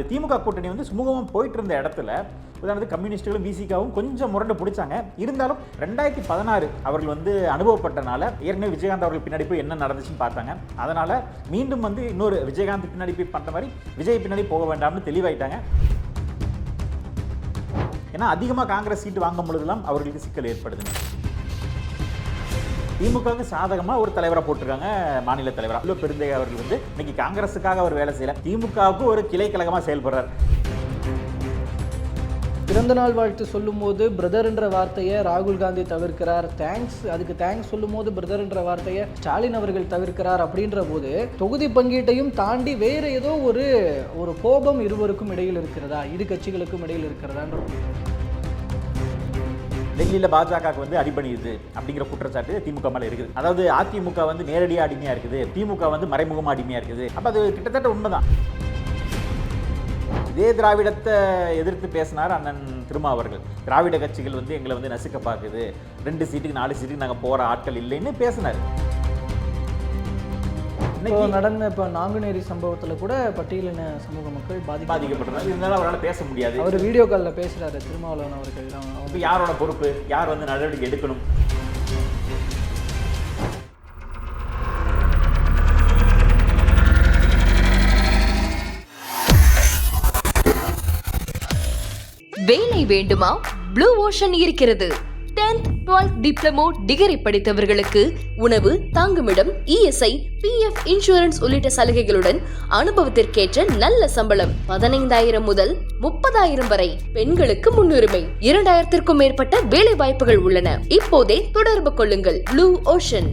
திமுக கூட்டணி வந்து சுமூகமாக போயிட்டு இருந்த இடத்துல உதாரணத்துக்கு கம்யூனிஸ்டுகளும் பிசிகாவும் கொஞ்சம் முரண்டு பிடிச்சாங்க. இருந்தாலும் 2016 அவர்கள் வந்து அனுபவப்பட்டனால ஏற்கனவே விஜயகாந்த் அவர்கள் பின்னாடி போய் என்ன நடந்துச்சுன்னு பார்த்தாங்க. அதனால மீண்டும் வந்து இன்னொரு விஜயகாந்த் பின்னாடி போய் பண்ணுற மாதிரி விஜய் பின்னாடி போக வேண்டாம்னு தெளிவாயிட்டாங்க. ஏன்னா அதிகமாக காங்கிரஸ் சீட்டு வாங்கும் பொழுதெல்லாம் அவர்களுக்கு சிக்கல் ஏற்படுது. திமுகவுக்கு சாதகமாக ஒரு தலைவரை போட்டிருக்காங்க, மாநில தலைவராக அல்லு பெருந்தகை அவர்கள் வந்து இன்னைக்கு காங்கிரஸுக்காக அவர் வேலை செய்யல, திமுகவுக்கு ஒரு கிளை கழகமாக செயல்படுறார். பிறந்தநாள் வாழ்த்து சொல்லும் போது பிரதர்ன்ற வார்த்தையை ராகுல் காந்தி தவிர்க்கிறார், அதுக்கு தேங்க்ஸ் சொல்லும் போது பிரதர்ன்ற வார்த்தையை ஸ்டாலின் அவர்கள் தவிர்க்கிறார். அப்படின்ற போது தொகுதி பங்கீட்டையும் தாண்டி வேற ஏதோ ஒரு கோபம் இருவருக்கும் இடையில் இருக்கிறதா, இரு கட்சிகளுக்கும் இடையில் இருக்கிறதான்ற டெல்லியில் பாஜகவுக்கு வந்து அடிபணியுது அப்படிங்கிற குற்றச்சாட்டு திமுக மேலே இருக்குது. அதாவது அதிமுக வந்து நேரடியாக அடிமையாக இருக்குது, திமுக வந்து மறைமுகமாக அடிமையாக இருக்குது. அப்போ அது கிட்டத்தட்ட உண்மைதான். இதே திராவிடத்தை எதிர்த்து பேசினார் அண்ணன் திருமாவர்கள். திராவிட கட்சிகள் வந்து எங்களை வந்து நசுக்க பார்க்குது, 2 சீட்டுக்கு 4 சீட்டுக்கு நாங்கள் போகிற ஆட்கள் இல்லைன்னு பேசினார். நடந்த இப்போ நாங்குநேரி சம்பவத்தில் கூட பட்டியலின சமூக மக்கள் பாதிக்கப்பட்டிருந்தாங்க. இருந்தாலும் அவரால் பேச முடியாது. அவர் வீடியோ காலில் பேசுகிறாரு திருமாவளவன் அவர்கள். இப்போ யாரோட பொறுப்பு, யார் வந்து நடவடிக்கை எடுக்கணும்? வேலை வேண்டுமா? ப்ளூ ஓஷன் இருக்கிறது. 10th 12th டிப்ளமோ டிகிரி படித்தவர்களுக்கு உணவு, தங்குமிடம், இஎஸ்ஐ, பிஎஃப் இன்சூரன்ஸ் உள்ளிட்ட சலுகைகளுடன் அனுபவத்திற்கேற்ற நல்ல சம்பளம் 15,000 முதல் 30,000 வரை. பெண்களுக்கு முன்னுரிமை. 2,000க்கும் மேற்பட்ட வேலை வாய்ப்புகள் உள்ளன. இப்போதே தொடர்பு கொள்ளுங்கள். Blue ocean.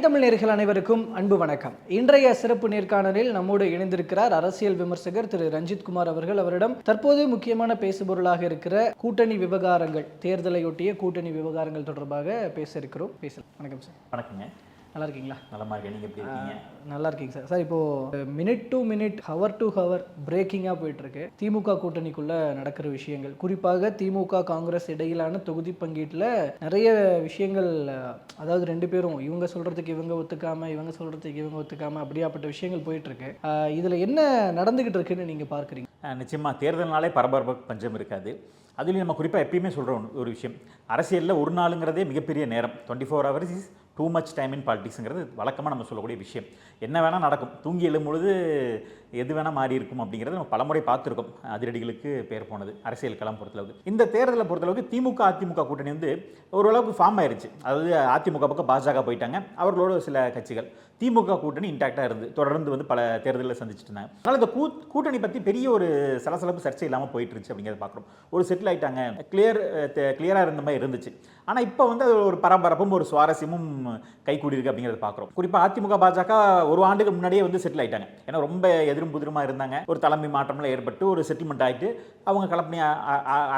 தமிழ் நேயர்கள் அனைவருக்கும் அன்பு வணக்கம். இன்றைய சிறப்பு நேர்காணலில் நம்மோடு இணைந்திருக்கிறார் அரசியல் விமர்சகர் திரு ரஞ்சித் குமார் அவர்கள். அவரிடம் தற்போது முக்கியமான பேசுபொருளாக இருக்கிற கூட்டணி விவகாரங்கள், தேர்தலையொட்டிய கூட்டணி விவகாரங்கள் தொடர்பாக பேச இருக்கிறோம். பேசலாம். வணக்கம் சார். வணக்கங்க. நல்லா இருக்கீங்களா? நலமா இருக்கேன். நீங்கள் எப்படி இருக்கீங்க? நல்லா இருக்கீங்க சார். சார், இப்போது minute to minute, hour to hour பிரேக்கிங்காக போயிட்டுருக்கு திமுக கூட்டணிக்குள்ளே நடக்கிற விஷயங்கள். குறிப்பாக திமுக காங்கிரஸ் இடையிலான தொகுதி பங்கீட்டில் நிறைய விஷயங்கள், அதாவது 2 பேரும் இவங்க சொல்கிறதுக்கு இவங்க ஒத்துக்காமல், இவங்க சொல்கிறதுக்கு இவங்க ஒத்துக்காமல், அப்படியாப்பட்ட விஷயங்கள் போயிட்டுருக்கு. இதில் என்ன நடந்துக்கிட்டு இருக்குன்னு நீங்கள் பார்க்குறீங்க? நிச்சயமாக தேர்தல்னாலே பரபரப்பு பஞ்சம் இருக்காது. அதுலேயும் நம்ம குறிப்பாக எப்பயுமே சொல்கிற ஒரு விஷயம், அரசியலில் ஒரு நாளுங்கிறதே மிகப்பெரிய நேரம். 24 hours is too much time in பாலிடிக்ஸுங்கிறது வழக்கமாக நம்ம சொல்லக்கூடிய விஷயம். என்ன வேணால் நடக்கும், தூங்கி எழும்பொழுது எது வேணால் மாறி இருக்கும் அப்படிங்கிறது நம்ம பலமுறை பார்த்துருக்கோம். அதிரடிகளுக்கு பேர் போனது அரசியல் களம் பொறுத்தளவுக்கு. இந்த தேர்தலை பொறுத்தளவுக்கு திமுக அதிமுக கூட்டணி வந்து ஓரளவுக்கு ஃபார்ம் ஆயிடுச்சு. அதாவது அதிமுக பக்கம் பாஜக போயிட்டாங்க, அவர்களோட சில கட்சிகள். திமுக கூட்டணி இன்டாக்டாக இருந்து தொடர்ந்து வந்து பல தேர்தலில் சந்திச்சுட்டு இருந்தாங்க. அதனால் இந்த கூட்டணி பற்றி பெரிய ஒரு சலசலப்பு சர்ச்சை இல்லாமல் போயிட்டு இருந்துச்சு அப்படிங்கிறத பார்க்குறோம். ஒரு செட்டில் ஆகிட்டாங்க, கிளியராக இருந்த மாதிரி இருந்துச்சு. ஆனால் இப்போ வந்து அது ஒரு பரபரப்பும் ஒரு சுவாரஸ்யமும் கைகூடி இருக்கு அப்படிங்கிறத பார்க்குறோம். குறிப்பாக அதிமுக பாஜக ஒரு ஆண்டுக்கு முன்னாடியே வந்து செட்டில் ஆகிட்டாங்க. ஏன்னா ரொம்ப எதிரும் புதிருமாக இருந்தாங்க. ஒரு தலைமை மாற்றம்லாம் ஏற்பட்டு ஒரு செட்டில்மெண்ட் ஆகிட்டு அவங்க கலப்பணி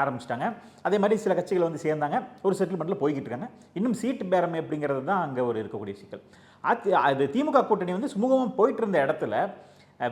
ஆரம்பிச்சிட்டாங்க. அதே மாதிரி சில கட்சிகள் வந்து சேர்ந்தாங்க, ஒரு செட்டில்மெண்ட்டில் போய்கிட்டு இருக்காங்க. இன்னும் சீட்டு பேரம் அப்படிங்கிறது தான் அங்கே ஒரு இருக்கக்கூடிய சிக்கல். அது திமுக கூட்டணி வந்து சுமூகமாக போயிட்டு இருந்த இடத்துல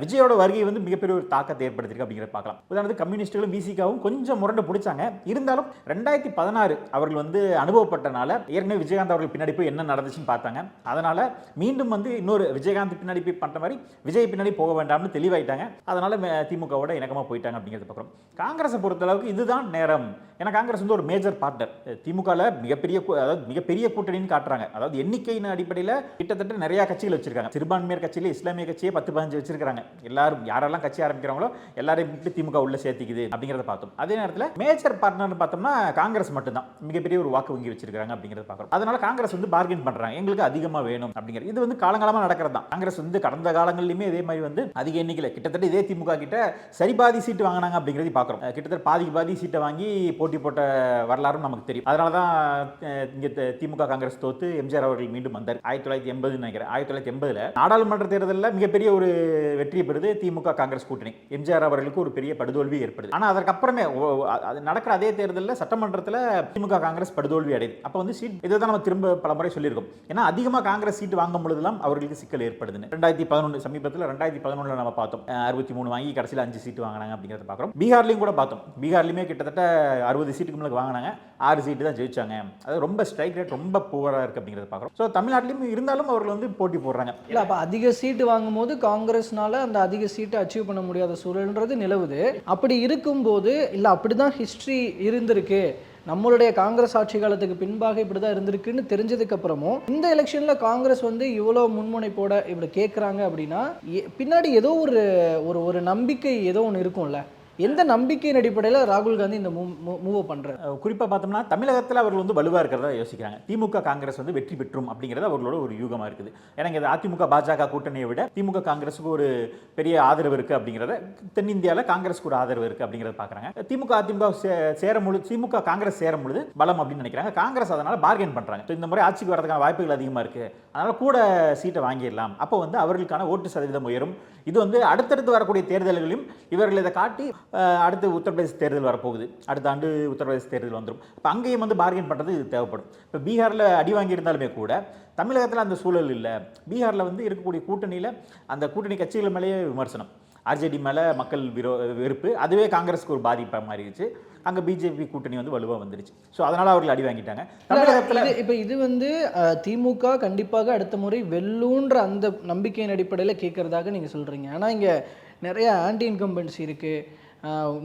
விஜயோட வருகை வந்து மிகப்பெரிய ஒரு தாக்கத்தை ஏற்படுத்திருக்கு அப்படிங்கிறத பார்க்கலாம். உதாரணத்துக்கு கம்யூனிஸ்டுகளும் பிசிகாவும் கொஞ்சம் முரண்டு பிடிச்சாங்க. இருந்தாலும் 2016 அவர்கள் வந்து அனுபவப்பட்டனால ஏற்கனவே விஜயகாந்த் அவர்கள் பின்னாடி போய் என்ன நடந்துச்சுன்னு பார்த்தாங்க. அதனால மீண்டும் வந்து இன்னொரு விஜயகாந்த் பின்னாடி போய் பண்ணுற மாதிரி விஜய் பின்னாடி போக வேண்டாம்னு தெளிவாயிட்டாங்க. அதனால திமுகவோட இணக்கமாக போயிட்டாங்க அப்படிங்கிறத பார்க்குறோம். காங்கிரஸை பொறுத்தளவுக்கு இதுதான் நேரம். ஏன்னா காங்கிரஸ் வந்து ஒரு மேஜர் பார்ட்னர். திமுகவில் மிகப்பெரிய கூட்டணின்னு காட்டுறாங்க. அதாவது எண்ணிக்கையின் அடிப்படையில் கிட்டத்தட்ட நிறைய கட்சிகள் வச்சிருக்காங்க. சிறுபான்மையர் கட்சியில் இஸ்லாமிய கட்சியே 10-15 வச்சிருக்காங்க. எல்லாரும் யாரெல்லாம் கட்சி ஆரம்பிக்கிறாங்களோ எல்லாரையும் திமுக உள்ள சேர்த்திக்குது அப்படிங்கிறத பார்த்தோம். அதே நேரத்தில் மேஜர் பார்ட்னர் பார்த்தோம்னா காங்கிரஸ் மட்டும்தான் மிகப்பெரிய ஒரு வாக்கு வங்கி வச்சிருக்காங்க அப்படிங்கிறத பார்க்குறோம். அதனால காங்கிரஸ் வந்து பார்கெயின் பண்றாங்க, எங்களுக்கு அதிகமாக வேணும் அப்படிங்கிறது. இது வந்து காலங்காலமாக நடக்கிறது தான். காங்கிரஸ் வந்து கடந்த காலங்களிலுமே இதே மாதிரி வந்து அதிக எண்ணிக்கையில் கிட்டத்தட்ட இதே திமுக கிட்ட சரிபாதி சீட்டு வாங்கினாங்க அப்படிங்கிறது பார்க்குறோம். கிட்டத்தட்ட பாதி சீட்டை வாங்கி போட்டி போட்ட வரலாறும் நமக்கு தெரியும். அதனால தான் இங்கே திமுக காங்கிரஸ் தோத்து எம்ஜிஆர் அவர்கள் மீண்டும் வந்தார். 1980 நினைக்கிறேன். 1980 நாடாளுமன்ற தேர்தலில் மிகப்பெரிய ஒரு வெற்றி பெறுது திமுக காங்கிரஸ் கூட்டணி. எம்ஜிஆர் அவர்களுக்கு ஒரு பெரிய படுதோல்வி ஏற்படுது. ஆனால் அதற்கப்புறமே அது நடக்கிற அதே தேர்தலில் சட்டமன்றத்தில் திமுக காங்கிரஸ் படுதோல்வி அடையுது. அப்போ வந்து சீட் இதை தான் நம்ம திரும்ப பல முறை சொல்லியிருக்கோம். ஏன்னா அதிகமாக காங்கிரஸ் சீட்டு வாங்கும் பொழுதுலாம் அவர்களுக்கு சிக்கல் ஏற்படுதுன்னு. 2011 சமீபத்தில் 2011 நம்ம பார்த்தோம். 63 வாங்கி கடைசியில் 5 சீட்டு வாங்கினாங்க அப்படிங்கிறத பார்க்குறோம். பீகார்லையும் கூட பார்த்தோம். பீகார்லையுமே கிட்டத்தட்ட 60 சீட்டுக்கு மேலே வாங்கினாங்க, 6 சீட்டு தான் ஜெயிச்சாங்க. அது ரொம்ப ஸ்ட்ரைக் ரேட் ரொம்ப புவராக இருக்குது அப்படிங்கிறத பார்க்குறோம். ஸோ தமிழ்நாட்டிலையும் இருந்தாலும் அவர்கள் வந்து போட்டி போடுறாங்க. இல்லை, அப்போ அதிக சீட்டு வாங்கும்போது காங்கிரஸ்னால அந்த அதிக சீட்டை அச்சீவ் பண்ண முடியாத சூழல்ன்றது நிலவுது. அப்படி இருக்கும்போது இல்லை அப்படி தான் ஹிஸ்ட்ரி இருந்திருக்கு, நம்மளுடைய காங்கிரஸ் ஆட்சி காலத்துக்கு பின்பாக இப்படி தான் இருந்திருக்குன்னு தெரிஞ்சதுக்கு அப்புறமும் இந்த எலெக்ஷனில் காங்கிரஸ் வந்து இவ்வளோ முன்முனைப்போட இப்படி கேட்குறாங்க அப்படின்னா பின்னாடி ஏதோ ஒரு நம்பிக்கை ஏதோ ஒன்று இருக்கும்ல. எந்த நம்பிக்கையின் அடிப்படையில் ராகுல் காந்தி இந்த மூவ் பண்ணுறாரு? குறிப்பாக பார்த்தோம்னா தமிழகத்தில் அவர்கள் வந்து வலுவாக இருக்கிறதா யோசிக்கிறாங்க. திமுக காங்கிரஸ் வந்து வெற்றி பெற்றும் அப்படிங்கிறது அவர்களோட ஒரு யூகமாக இருக்குது. ஏன்னா இங்கே அதிமுக பாஜக கூட்டணியை விட திமுக காங்கிரஸுக்கு ஒரு பெரிய ஆதரவு இருக்குது அப்படிங்கிறத, தென்னிந்தியாவில் காங்கிரஸுக்கு ஒரு ஆதரவு இருக்குது அப்படிங்கிறத பார்க்குறாங்க. திமுக அதிமுக சேரும் பொழுது, திமுக காங்கிரஸ் சேரும் பொழுது பலம் அப்படின்னு நினைக்கிறாங்க. காங்கிரஸ் அதனால் பார்கெயின் பண்ணுறாங்க. இந்த முறை ஆட்சிக்கு வரதுக்கான வாய்ப்புகள் அதிகமாக இருக்குது, அதனால் கூட சீட்டை வாங்கிடலாம். அப்போ வந்து அவர்களுக்கான ஓட்டு சதவீதம் உயரும். இது வந்து அடுத்தடுத்து வரக்கூடிய தேர்தல்களையும் இவர்கள் இதை காட்டி அடுத்து உத்தரப்பிரதேச தேர்தல் வரப்போகுது, அடுத்த ஆண்டு உத்தரப்பிரதேச தேர்தல் வந்துடும். இப்போ அங்கேயும் வந்து பார்கெயின் பண்ணுறது இது தேவைப்படும். இப்போ பீகாரில் அடி வாங்கியிருந்தாலுமே கூட தமிழகத்தில் அந்த சூழல் இல்லை. பீகாரில் வந்து இருக்கக்கூடிய கூட்டணியில் அந்த கூட்டணி கட்சிகள் மேலேயே விமர்சனம், ஆர்ஜேடி மேலே மக்கள் வெறுப்பு, அதுவே காங்கிரஸுக்கு ஒரு பாதிப்பாக மாறிடுச்சு. அங்கே பிஜேபி கூட்டணி வந்து வலுவாக வந்துடுச்சு. ஸோ அதனால் அவர்கள் அடி வாங்கிட்டாங்க. தமிழகத்தில் இப்போ இது வந்து திமுக கண்டிப்பாக அடுத்த முறை வெல்லுன்ற அந்த நம்பிக்கையின் அடிப்படையில் கேட்குறதாக நீங்கள் சொல்கிறீங்க. ஆனால் இங்கே நிறைய ஆன்டி இன்கம்பன்சி இருக்குது.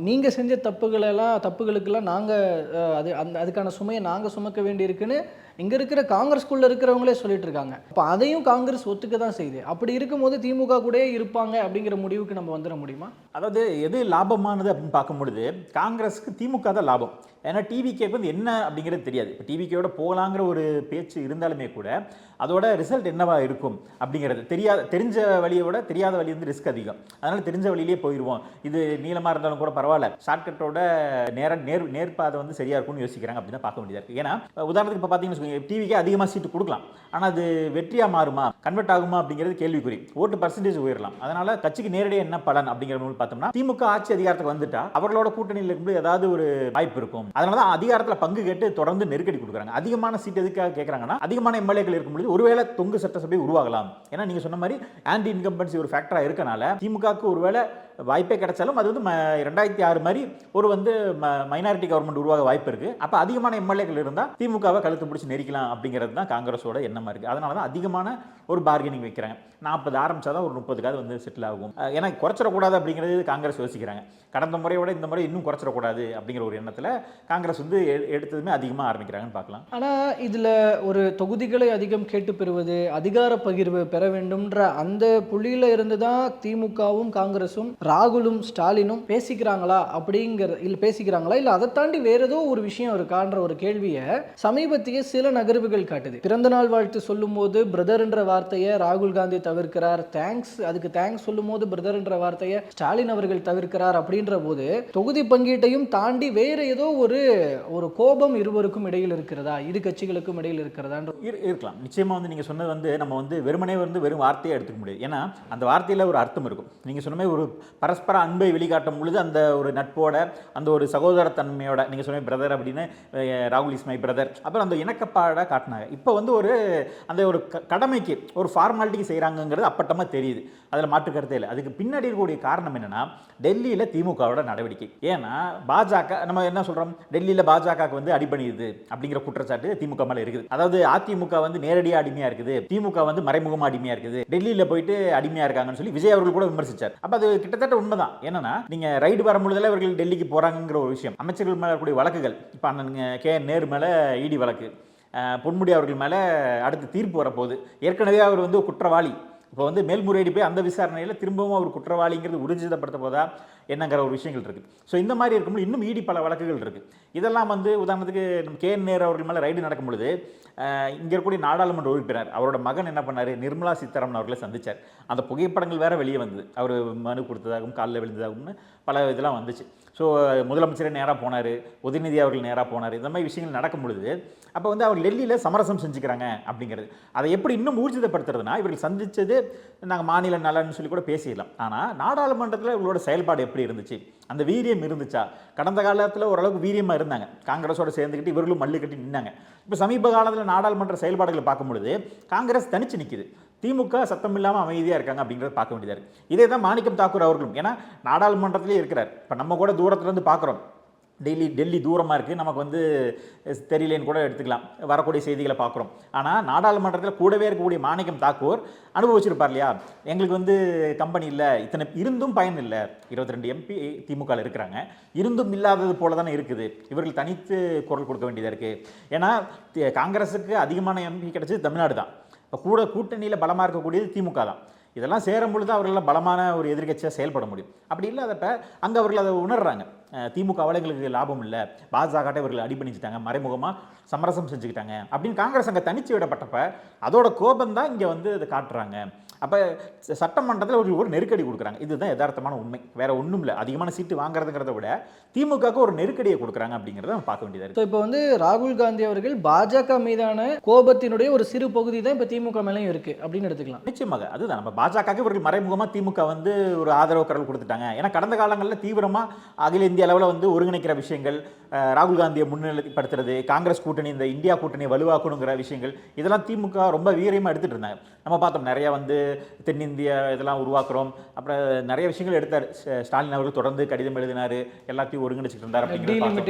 நீங்கள் செஞ்ச தப்புகளுக்கெல்லாம் நாங்கள் அதுக்கான சுமையை நாங்கள் சுமக்க வேண்டியிருக்குன்னு இங்கே இருக்கிற காங்கிரஸ்குள்ளே இருக்கிறவங்களே சொல்லிட்டு இருக்காங்க. அப்போ அதையும் காங்கிரஸ் ஒத்துக்க தான் செய்யுது. அப்படி இருக்கும்போது திமுக கூட இருப்பாங்க அப்படிங்கிற முடிவுக்கு நம்ம வந்துட முடியுமா? அதாவது எது லாபமானது அப்படின்னு பார்க்கும்பொழுது காங்கிரஸுக்கு திமுக தான் லாபம். ஏன்னா டிவிகேக்கு வந்து என்ன அப்படிங்கிறது தெரியாது. இப்போ டிவிகேயோட போகலாங்கிற ஒரு பேச்சு இருந்தாலுமே கூட அதோட ரிசல்ட் என்னவா இருக்கும் அப்படிங்கிறது தெரிஞ்ச வழியை விட தெரியாத வழி வந்து ரிஸ்க் அதிகம். அதனால் தெரிஞ்ச வழியிலே போயிடுவோம், இது நீளமாக இருந்தாலும் கூட பரவாயில்ல, ஷார்ட்கட்டோட நேர்பாதை வந்து சரியாக இருக்கும்னு யோசிக்கிறாங்க அப்படின்னு பார்க்க வேண்டியதாக இருக்குது. ஏன்னா உதாரணத்துக்கு இப்போ பார்த்தீங்கன்னு டிவிக்கே அதிகமாக சீட்டு கொடுக்கலாம், ஆனால் அது வெற்றியாக மாறுமா, கன்வெர்ட் ஆகுமா அப்படிங்கிறது கேள்விக்குறி. ஓட்டு பர்சன்டேஜ் உயரலாம். அதனால் கட்சிக்கு நேரடியாக என்ன பலன் அப்படிங்கிற பார்த்தோம்னா திமுக ஆட்சி அதிகாரத்துக்கு வந்துட்டா அவர்களோட கூட்டணியில் இருந்து ஏதாவது ஒரு வாய்ப்பு இருக்கும். அதனால தான் அதிகாரத்தில் பங்கு கேட்டு தொடர்ந்து நெருக்கடி கொடுக்குறாங்க. அதிகமான சீட் எதுக்காக கேட்குறாங்கன்னா அதிகமான எம்எல்ஏக்கள் இருக்கும்போது ஒருவேளை தொங்கு சட்டசபை உருவாகலாம். ஏன்னா நீங்கள் சொன்ன மாதிரி ஆன்டி இன்கம்பன்சி ஒரு ஃபேக்டராக இருக்கனால திமுகவுக்கு ஒருவேளை வாய்ப்பே கிடைச்சாலும் அது வந்து 2006 மாதிரி ஒரு வந்து மைனாரிட்டி கவர்மெண்ட் உருவாக வாய்ப்பு இருக்குது. அப்போ அதிகமான எம்எல்ஏக்கள் இருந்தால் திமுகவை கழுத்து பிடிச்சி நெரிக்கலாம் அப்படிங்கிறது தான் காங்கிரஸோட எண்ணமாக இருக்குது. அதனால தான் அதிகமான ஒரு பார்கெனிங் வைக்கிறாங்க. 40 ஆரம்பிச்சா தான் ஒரு 30க்காவது வந்து செட்டில் ஆகும். ஏன்னா குறைச்சிடக்கூடாது அப்படிங்கிறது காங்கிரஸ் யோசிக்கிறாங்க. கடந்த முறையோட இந்த முறை இன்னும் குறைச்சிடக்கூடாது அப்படிங்கிற ஒரு எண்ணத்தில் காங்கிரஸ் வந்து எடுத்ததுமே அதிகமாக ஆரம்பிக்கிறாங்கன்னு பார்க்கலாம். ஆனால் இதில் ஒரு தொகுதிகளை அதிகம் கேட்டு பெறுவது, அதிகார பகிர்வு பெற வேண்டும்ன்ற அந்த புள்ளியில் இருந்து தான் திமுகவும் காங்கிரஸும் ராகுலும் ஸ்டாலினும் பேசிக்கிறாங்களா இல்லை அதை தாண்டி வேற ஏதோ ஒரு விஷயம் இருக்கான்ற ஒரு கேள்வியை சமீபத்திய சில நகர்வுகள் காட்டுது. பிறந்த நாள் வாழ்த்து சொல்லும் போது பிரதர்ன்ற வார்த்தையை ராகுல் காந்தி தவிர்க்கிறார், அதுக்கு தேங்க்ஸ் சொல்லும் போது பிரதர்ன்ற வார்த்தையை ஸ்டாலின் அவர்கள் தவிர்க்கிறார். அப்படின்ற போது தொகுதி பங்கீட்டையும் தாண்டி வேற ஏதோ ஒரு கோபம் இருவருக்கும் இடையில் இருக்கிறதா, இரு கட்சிகளுக்கும் இடையில் இருக்கிறதா? இருக்கலாம். நிச்சயமா வந்து நீங்க சொன்னது வந்து நம்ம வந்து வெறுமனே வந்து வெறும் வார்த்தையை எடுத்துக்க முடியாது. ஏன்னா அந்த வார்த்தையில ஒரு அர்த்தம் இருக்கும். நீங்க சொன்ன மாதிரி ஒரு பரஸ்பர அன்பை வெளிக்காட்டும் பொழுது அந்த ஒரு நட்போட அந்த ஒரு சகோதரத்தன்மையோட நீங்க சொன்ன பிரதர் அப்படின்னு ராகுல் இஸ் மை பிரதர், அப்புறம் அந்த இணக்கப்பாட காட்டினாங்க. இப்போ வந்து அந்த ஒரு கடமைக்கு ஒரு ஃபார்மாலிட்டிக்கு செய்கிறாங்கிறது அப்பட்டமாக தெரியுது. அதில் மாற்று கருத்தே இல்லை. அதுக்கு பின்னாடி இருக்கக்கூடிய காரணம் என்னன்னா டெல்லியில் திமுகவோட நடவடிக்கை. ஏன்னா பாஜக நம்ம என்ன சொல்கிறோம், டெல்லியில் பாஜகவுக்கு வந்து அடிபணியுது அப்படிங்கிற குற்றச்சாட்டு திமுக மேலே இருக்குது. அதாவது அதிமுக வந்து நேரடியாக அடிமையாக இருக்குது, திமுக வந்து மறைமுகமாக அடிமையாக இருக்குது, டெல்லியில் போயிட்டு அடிமையாக இருக்காங்கன்னு சொல்லி விஜய் அவர்கள் கூட விமர்சித்தார். அப்போ அது கிட்டத்தட்ட உண்மைதான். என்னன்னா நீங்கள் ரைடு வரும்பொழுதுல இவர்கள் டெல்லிக்கு போகிறாங்கிற ஒரு விஷயம், அமைச்சர்கள் மேலே இருக்கக்கூடிய வழக்குகள், இப்போ அண்ணன் கே நேரு மேலே இடி வழக்கு, பொன்முடி அவர்கள் மேலே அடுத்து தீர்ப்பு வரப்போகுது. ஏற்கனவே அவர் வந்து குற்றவாளி, இப்போ வந்து மேல்முறையீடு போய் அந்த விசாரணையில் திரும்பவும் அவர் குற்றவாளிங்கிறது உறுதிப்படுத்த போதா என்னங்கிற ஒரு விஷயங்கள் இருக்குது. ஸோ இந்த மாதிரி இருக்கும்போது இன்னும் ஈடி பல வழக்குகள் இருக்குது. இதெல்லாம் வந்து உதாரணத்துக்கு நம்ம கே நேரு அவர்கள் மேலே ரைடு நடக்கும் பொழுது இங்கே இருக்கக்கூடிய நாடாளுமன்ற உறுப்பினர் அவரோட மகன் என்ன பண்ணார், நிர்மலா சீதாராமன் அவர்களை சந்தித்தார். அந்த புகைப்படங்கள் வேறு வெளியே வந்தது, அவர் மனு கொடுத்ததாகவும் காலில் விழுந்ததாகும்னு பல இதெல்லாம் வந்துச்சு. ஸோ முதலமைச்சரே நேராக போனார், உதயநிதி அவர்கள் நேராக போனார். இந்த மாதிரி விஷயங்கள் நடக்கும் பொழுது அப்போ வந்து அவர் டெல்லியில் சமரசம் செஞ்சுக்கிறாங்க அப்படிங்கிறது. அதை எப்படி இன்னும் ஊர்ஜிதப்படுத்துறதுனா இவர்கள் சந்தித்தது நாங்கள் மாநில நலன்னு சொல்லி கூட பேசிடலாம். ஆனால் நாடாளுமன்றத்தில் இவங்களோட செயல்பாடு எப்படி இருந்துச்சு, அந்த வீரியம் இருந்துச்சா? கடந்த காலத்தில் ஓரளவுக்கு வீரியமாக இருந்தாங்க, காங்கிரஸோட சேர்ந்துக்கிட்டு இவர்களும் மல்லு கட்டி நின்னாங்க. இப்போ சமீப காலத்தில் நாடாளுமன்ற செயல்பாடுகளை பார்க்கும் பொழுது காங்கிரஸ் தனிச்சு நிற்கிது, திமுக சத்தம் இல்லாமல் அமைதியாக இருக்காங்க அப்படிங்கிறத பார்க்க வேண்டியதாக இருக்குது. இதே தான் மாணிக்கம் தாக்கூர் அவர்களும், ஏன்னா நாடாளுமன்றத்திலே இருக்கிறார். இப்போ நம்ம கூட தூரத்துலேருந்து பார்க்குறோம், டெல்லி தூரமாக இருக்குது, நமக்கு வந்து தெரியலேன்னு கூட எடுத்துக்கலாம், வரக்கூடிய செய்திகளை பார்க்குறோம். ஆனால் நாடாளுமன்றத்தில் கூடவே இருக்கக்கூடிய மாணிக்கம் தாக்கூர் அனுபவிச்சிருப்பார் இல்லையா, எங்களுக்கு வந்து கம்பெனி இல்லை, இத்தனை இருந்தும் பயன் இல்லை, 22 MP திமுகவில் இருக்கிறாங்க, இருந்தும் இல்லாதது போல தானே இருக்குது, இவர்கள் தனித்து குரல் கொடுக்க வேண்டியதாக இருக்குது. ஏன்னா காங்கிரஸுக்கு அதிகமான MP கிடைச்சது தமிழ்நாடு தான், இப்போ கூட கூட்டணியில் பலமாக இருக்கக்கூடியது திமுக தான். இதெல்லாம் சேரும் பொழுது அவர்களால் பலமான ஒரு எதிர்க்கட்சியாக செயல்பட முடியும். அப்படி இல்லாதப்ப அங்கே அவர்கள் அதை உணர்றாங்க, திமுகவால் எங்களுக்கு லாபம் இல்லை, பாஜக இவர்கள் அடிபணிச்சிட்டாங்க, மறைமுகமாக சமரசம் செஞ்சுக்கிட்டாங்க அப்படின்னு காங்கிரஸ் அங்கே தனிச்சு விடப்பட்டப்ப அதோட கோபம் தான் இங்கே வந்து அதை காட்டுறாங்க. அப்போ சட்டமன்றத்தில் ஒரு நெருக்கடி கொடுக்குறாங்க, இதுதான் யதார்த்தமான உண்மை, வேற ஒன்றும் இல்லை. அதிகமான சீட்டு வாங்குறதுங்கிறத விட திமுகவுக்கு ஒரு நெருக்கடியை கொடுக்குறாங்க அப்படிங்கிறத நம்ம பார்க்க வேண்டியதாக இருக்குது. இப்போ வந்து ராகுல் காந்தி அவர்கள் பாஜக மீதான கோபத்தினுடைய ஒரு சிறு பகுதி தான் இப்போ திமுக மேலேயும் இருக்குது அப்படின்னு எடுத்துக்கலாம். நிச்சயமாக அதுதான், நம்ம பாஜகவுக்கு இவர்கள் மறைமுகமாக திமுக வந்து ஒரு ஆதரவு குரல் கொடுத்துட்டாங்க. ஏன்னா கடந்த காலங்களில் தீவிரமாக அகில இந்திய அளவில் வந்து ஒருங்கிணைக்கிற விஷயங்கள், ராகுல் காந்தியை முன்னிலைப்படுத்துறது, காங்கிரஸ் கூட்டணி இந்த இந்தியா கூட்டணியை வலுவாக்கணுங்கிற விஷயங்கள், இதெல்லாம் திமுக ரொம்ப வீரியமாக எடுத்துகிட்டு இருந்தாங்க. நம்ம பார்த்தோம் நிறையா வந்து தென்னிந்திய இதெல்லாம் உருவாக்குறோம், அப்புறம் நிறைய விஷயங்கள் எடுத்தார். ஸ்டாலின் அவர்கள் தொடர்ந்து கடிதம் எழுதினார், எல்லாத்தையும் ஒருங்கிணைச்சிட்டு இருந்தார்.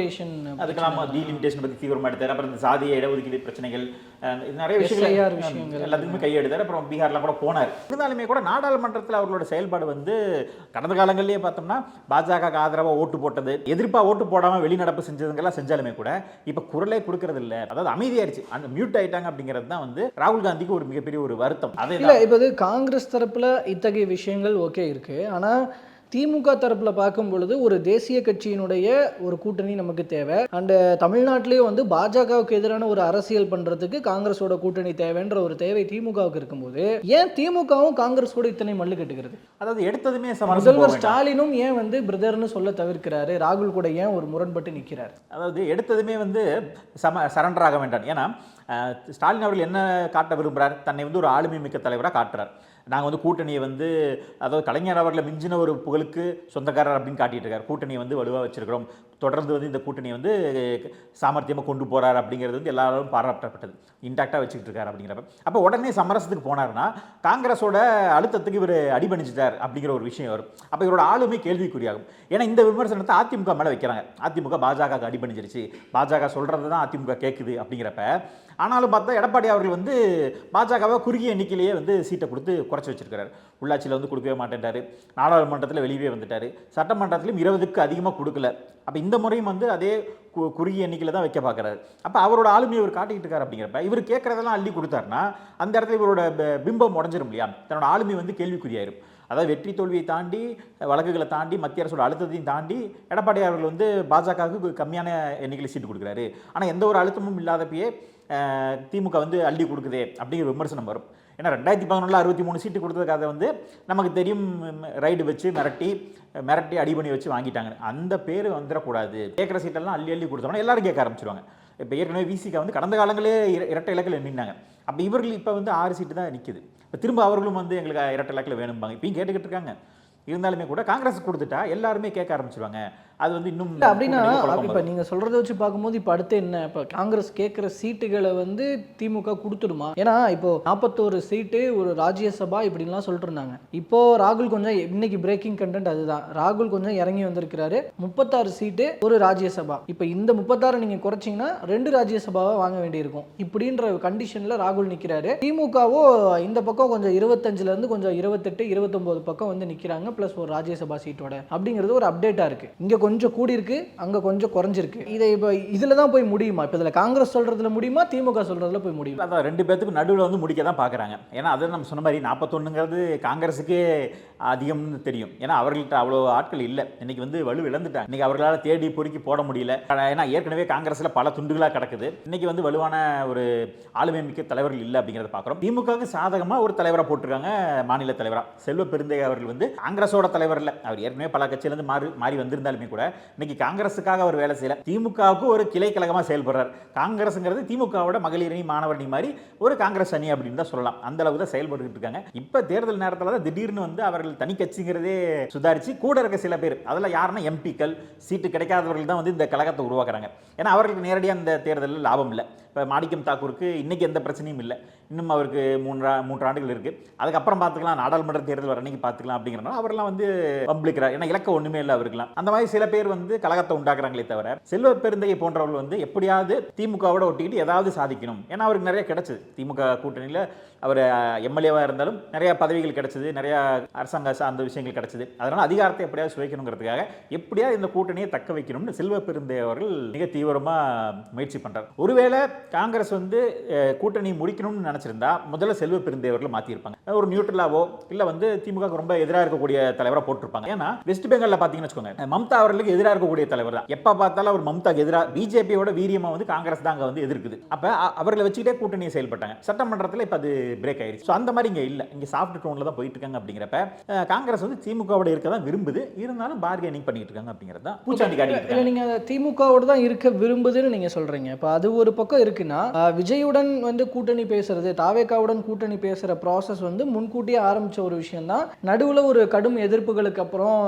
அதுக்கெல்லாம் டீலிமிட்டேஷன் பற்றி தீவிரமாக எடுத்தார். அப்புறம் இந்த சாதிய இடஒதுக்கீடு பிரச்சனைகள், நிறைய விஷயங்கள் எல்லாத்துக்குமே கையெடுத்தார். அப்புறம் பீகார்லாம் கூட போனார். இருந்தாலுமே கூட நாடாளுமன்றத்தில் அவர்களோட செயல்பாடு வந்து கடந்த காலங்களிலேயே பார்த்தோம்னா பாஜக ஆதரவாக ஓட்டு போட்டது, எதிர்ப்பாக ஓட்டு போடாமல் வெளிநடப்பு செஞ்சதுங்கெல்லாம் செஞ்சாலுமே கூட இப்போ குரலே கொடுக்கறது இல்லை, அதாவது அமைதியாயிருச்சு, அந்த மியூட் ஆயிட்டாங்க அப்படிங்கிறது தான் வந்து ராகுல் காந்திக்கு ஒரு மிகப்பெரிய ஒரு வருத்தம். அதே இப்போ காங்கிரஸ் தரப்புல இத்தகைய விஷயங்கள் ஓகே இருக்கு, ஆனா திமுக தரப்பில் பார்க்கும் பொழுது ஒரு தேசிய கட்சியினுடைய ஒரு கூட்டணி நமக்கு தேவை. அண்ட் தமிழ்நாட்டிலேயே வந்து பாஜகவுக்கு எதிரான ஒரு அரசியல் பண்ணுறதுக்கு காங்கிரஸோட கூட்டணி தேவைன்ற ஒரு தேவை திமுகவுக்கு இருக்கும்போது ஏன் திமுகவும் காங்கிரஸோட இத்தனை மல்லு கட்டுகிறது? அதாவது எடுத்ததுமே முதல்வர் ஸ்டாலினும் ஏன் வந்து பிரதர்னு சொல்ல தவிர்க்கிறாரு, ராகுல் கூட ஏன் ஒரு முரண்பட்டு நிற்கிறார்? அதாவது எடுத்ததுமே வந்து சரண்டர் ஆக வேண்டாம். ஏன்னா ஸ்டாலின் அவர்கள் என்ன காட்ட விரும்புகிறார், தன்னை வந்து ஒரு ஆளுமை மிக்க தலைவராக காட்டுறார். நாங்கள் வந்து கூட்டணியை வந்து, அதாவது கலைஞர் அவர்களை மிஞ்சின ஒரு புகழுக்கு சொந்தக்காரர் அப்படின்னு காட்டிட்டு இருக்கார். கூட்டணியை வந்து வலுவாக வச்சிருக்கிறோம், தொடர்ந்து வந்து இந்த கூட்டணியை வந்து சாமர்த்தியமாக கொண்டு போகிறார் அப்படிங்கிறது வந்து எல்லாரும் பாராட்டப்பட்டது. இன்டாக்டாக வச்சுக்கிட்டு இருக்கார் அப்படிங்கிறப்ப அப்போ உடனே சமரசத்துக்கு போனார்னா காங்கிரஸோட அழுத்தத்துக்கு இவர் அடிபணிச்சிட்டார் அப்படிங்கிற ஒரு விஷயம் வரும். அப்போ இவரோட ஆளுமை கேள்விக்குறியாகும். ஏன்னா இந்த விமர்சனத்தை அதிமுக மேலே வைக்கிறாங்க, அதிமுக பாஜக அடிபணிச்சிருச்சு, பாஜக சொல்கிறது தான் அதிமுக கேட்குது அப்படிங்கிறப்ப. ஆனாலும் பார்த்தா எடப்பாடி அவர்கள் வந்து பாஜகவை குறுகிய எண்ணிக்கையிலேயே வந்து சீட்டை கொடுத்து குறைச்சி வச்சிருக்கிறார். உள்ளாட்சியில் வந்து கொடுக்கவே மாட்டேன்ட்டார், நாடாளுமன்றத்தில் வெளியே வந்துட்டார், சட்டமன்றத்திலும் 20க்கு அதிகமாக கொடுக்கல. அப்போ இந்த முறையும் வந்து அதே குறுகிய எண்ணிக்கையில் தான் வைக்க பார்க்குறாரு. அப்போ அவரோட ஆளுமையை இவர் காட்டிக்கிட்டு இருக்காரு. அப்படிங்கிறப்ப இவர் கேட்குறதெல்லாம் அள்ளி கொடுத்தாருன்னா அந்த இடத்துல இவரோட பிம்பம் உடஞ்சிரும் இல்லையா, தன்னோட ஆளுமை வந்து கேள்விக்குறியாயிரும். அதாவது வெற்றி தோல்வியை தாண்டி, வழக்குகளை தாண்டி, மத்திய அரசோட அழுத்தத்தையும் தாண்டி எடப்பாடி அவர்கள் வந்து பாஜகவுக்கு கம்மியான எண்ணிக்கையில் சீட்டு கொடுக்குறாரு. ஆனால் எந்த ஒரு அழுத்தமும் இல்லாதப்பயே திமுக வந்து அள்ளி கொடுக்குதே அப்படிங்கிற விமர்சனம் வரும். ஏன்னா 2011 63 சீட்டு கொடுத்ததுக்காக வந்து நமக்கு தெரியும், ரைடு வச்சு மிரட்டி அடிபணி வச்சு வாங்கிட்டாங்க. அந்த பேர் வந்துடக்கூடாது, கேட்குற சீட்டெல்லாம் அள்ளி கொடுத்தோம்னா எல்லாரும் கேட்க ஆரம்பிச்சிருவாங்க. இப்போ ஏற்கனவே விசிகா வந்து கடந்த காலங்களே இரட்டை இலக்கில் நின்னாங்க. அப்போ இவர்கள் இப்போ வந்து 6 சீட்டு தான் நிற்குது. இப்போ திரும்ப அவர்களும் வந்து எங்களுக்கு இரட்டை இலக்கில் வேணும்பாங்க, இப்பயும் கேட்டுக்கிட்டு இருக்காங்க. இருந்தாலுமே கூட காங்கிரஸ் கொடுத்துட்டா எல்லாருமே கேட்க ஆரம்பிச்சிருவாங்க. அது வந்து இன்னும் அப்படின்னா இப்போ நீங்கள் சொல்கிறத வச்சு பார்க்கும்போது இப்போ அடுத்து என்ன, இப்போ காங்கிரஸ் கேட்குற சீட்டுகளை வந்து திமுக கொடுத்துடுமா? ஏன்னா இப்போ 41 சீட்டு ஒரு ராஜ்யசபா இப்படின்லாம் சொல்லிட்டு இருந்தாங்க. இப்போ ராகுல் கொஞ்சம் இன்னைக்கு பிரேக்கிங் கண்டென்ட் அதுதான், ராகுல் கொஞ்சம் இறங்கி வந்திருக்கிறாரு, 36 சீட்டு ஒரு ராஜ்யசபா. இப்போ இந்த 36 நீங்கள் குறைச்சிங்கன்னா 2 ராஜ்யசபாவை வாங்க வேண்டியிருக்கும். இப்படின்ற கண்டிஷனில் ராகுல் நிற்கிறாரு. திமுகவோ இந்த பக்கம் கொஞ்சம் 25லேருந்து கொஞ்சம் 28 29 பக்கம் வந்து நிற்கிறாங்க, ப்ளஸ் ஒரு ராஜ்யசபா சீட்டோட. அப்படிங்கிறது ஒரு அப்டேட்டாக இருக்குது. இங்கே கொஞ்சம் கூடி இருக்கு, அங்கே கொஞ்சம் குறைஞ்சிருக்கு. இதை இப்போ இதில் தான் போய் முடியுமா? இப்போ இதில் காங்கிரஸ் சொல்கிறதுல முடியுமா, திமுக சொல்கிறதுல போய் முடியுமா? அதான் 2 பேத்துக்கு நடுவில் வந்து முடிக்க தான் பார்க்குறாங்க. ஏன்னா அதை நம்ம சொன்ன மாதிரி 41ங்கிறது காங்கிரஸுக்கே அதிகம்னு தெரியும். ஏன்னா அவர்கள்ட்ட அவ்வளோ ஆட்கள் இல்லை, இன்னைக்கு வந்து வலு இழந்துட்டாங்க. இன்னைக்கு அவர்களால் தேடி பொறுக்கி போட முடியல. ஏன்னா ஏற்கனவே காங்கிரஸில் பல துண்டுகளாக கிடக்குது. இன்னைக்கு வந்து வலுவான ஒரு ஆளுமை மிக்க தலைவர்கள் இல்லை அப்படிங்கிறத பார்க்குறோம். திமுகவுக்கு சாதகமாக ஒரு தலைவராக போட்டிருக்காங்க, மாநில தலைவராக செல்வ பெருந்தகை அவர்கள் வந்து காங்கிரஸோட தலைவர் இல்லை. அவர் ஏற்கனவே பல கட்சியிலேருந்து மாறி வந்திருந்தாலுமே கூட தவிர இன்னைக்கு காங்கிரஸுக்காக அவர் வேலை செய்யல. திமுகவுக்கு ஒரு கிளை கழகமாக செயல்படுறார். காங்கிரஸுங்கிறது திமுகவோட மகளிர் அணி, மாணவர் அணி மாதிரி ஒரு காங்கிரஸ் அணி அப்படின்னு தான் சொல்லலாம். அந்த அளவுக்கு தான் செயல்பட்டு இருக்காங்க. இப்ப தேர்தல் நேரத்தில் தான் திடீர்னு வந்து அவர்கள் தனி கட்சிங்கிறதே சுதாரிச்சு கூட இருக்க சில பேர், அதில் யாருன்னா எம்பிக்கள், சீட்டு கிடைக்காதவர்கள் தான் வந்து இந்த கழகத்தை உருவாக்குறாங்க. ஏன்னா அவர்களுக்கு நேரடியாக இந்த தேர்தலில் லாபம் இல்லை. இப்போ மாணிக்கம் தாக்கூருக்கு இன்னைக்கு எந்த பிரச்சனையும் இல்லை. இன்னும் அவருக்கு மூன்று ஆண்டுகள் இருக்குது. அதுக்கப்புறம் பார்த்துக்கலாம், நாடாளுமன்ற தேர்தல் வர அன்னைக்கு பார்த்துக்கலாம் அப்படிங்கிறனால அவரெல்லாம் வந்து பப்ளிக்கிறார். ஏன்னா இலக்கம் ஒன்றுமே இல்லை அவருக்குலாம். அந்த மாதிரி சில பேர் வந்து கழகத்தை உண்டாக்குறாங்களே தவிர செல்வ பெருந்தையை போன்றவர்கள் வந்து எப்படியாவது திமுகவோட ஒட்டிக்கிட்டு ஏதாவது சாதிக்கணும். ஏன்னா அவருக்கு நிறைய கிடைச்சது. திமுக கூட்டணியில் அவர் எம்எல்ஏவாக இருந்தாலும் நிறைய பதவிகள் கிடைச்சது, நிறைய அரசாங்க சார்ந்த விஷயங்கள் கிடைச்சது. அதனால் அதிகாரத்தை எப்படியாவது சுவைக்கணுங்கிறதுக்காக எப்படியாவது இந்த கூட்டணியை தக்க வைக்கணும்னு செல்வ பெருந்தை அவர்கள் மிக தீவிரமாக முயற்சி பண்ணுறார். ஒருவேளை காங்கிரஸ் வந்து கூட்டணி முடிக்கணும்னு நினச்சிருந்தா முதல்ல செல்வ பெருந்தை அவர்கள் மாற்றிருப்பாங்க. ஒரு நியூட்ரலாவோ இல்லை வந்து திமுக ரொம்ப எதிராக இருக்கக்கூடிய தலைவராக போட்டிருப்பாங்க. ஏன்னா வெஸ்ட் பெங்காலில் பார்த்தீங்கன்னு வச்சுக்கோங்க, மம்தா அவர்களுக்கு எதிராக இருக்கக்கூடிய தலைவர் தான். எப்போ பார்த்தாலும் அவர் மம்தாக்கு எதிராக, பிஜேபியோட வீரியமாக வந்து காங்கிரஸ் தான் அங்கே வந்து எதிர்க்குது. அப்போ அவர்களை வச்சுக்கிட்டே கூட்டணியை செயல்பட்டாங்க. சட்டமன்றத்தில் இப்போ அது பிரேக் ஆயிடுச்சு. ஸோ அந்த மாதிரி இங்கே இல்லை, இங்கே சாஃப்ட் டோனில் தான் போயிட்டு இருக்காங்க. அப்படிங்கிறப்ப காங்கிரஸ் வந்து திமுகவோட இருக்க தான் விரும்புது, இருந்தாலும் பார்கெனிங் பண்ணிட்டு இருக்காங்க அப்படிங்கிறது தான் பூச்சாண்டி காட்டிட்டு. இல்லை, நீங்கள் திமுகவோட தான் இருக்க விரும்புதுன்னு நீங்கள் சொல்கிறீங்க. இப்போ அது ஒரு பக்கம் இருக்குன்னா, விஜயுடன் வந்து கூட்டணி பேசுறது, தாவேகாவுடன் கூட்டணி பேசுகிற ப்ராசஸ் வந்து முன்கூட்டியே ஆரம்பித்த ஒரு விஷயம் தான். நடுவில் ஒரு கடும் எதிர்ப்புகளுக்கு அப்புறம்,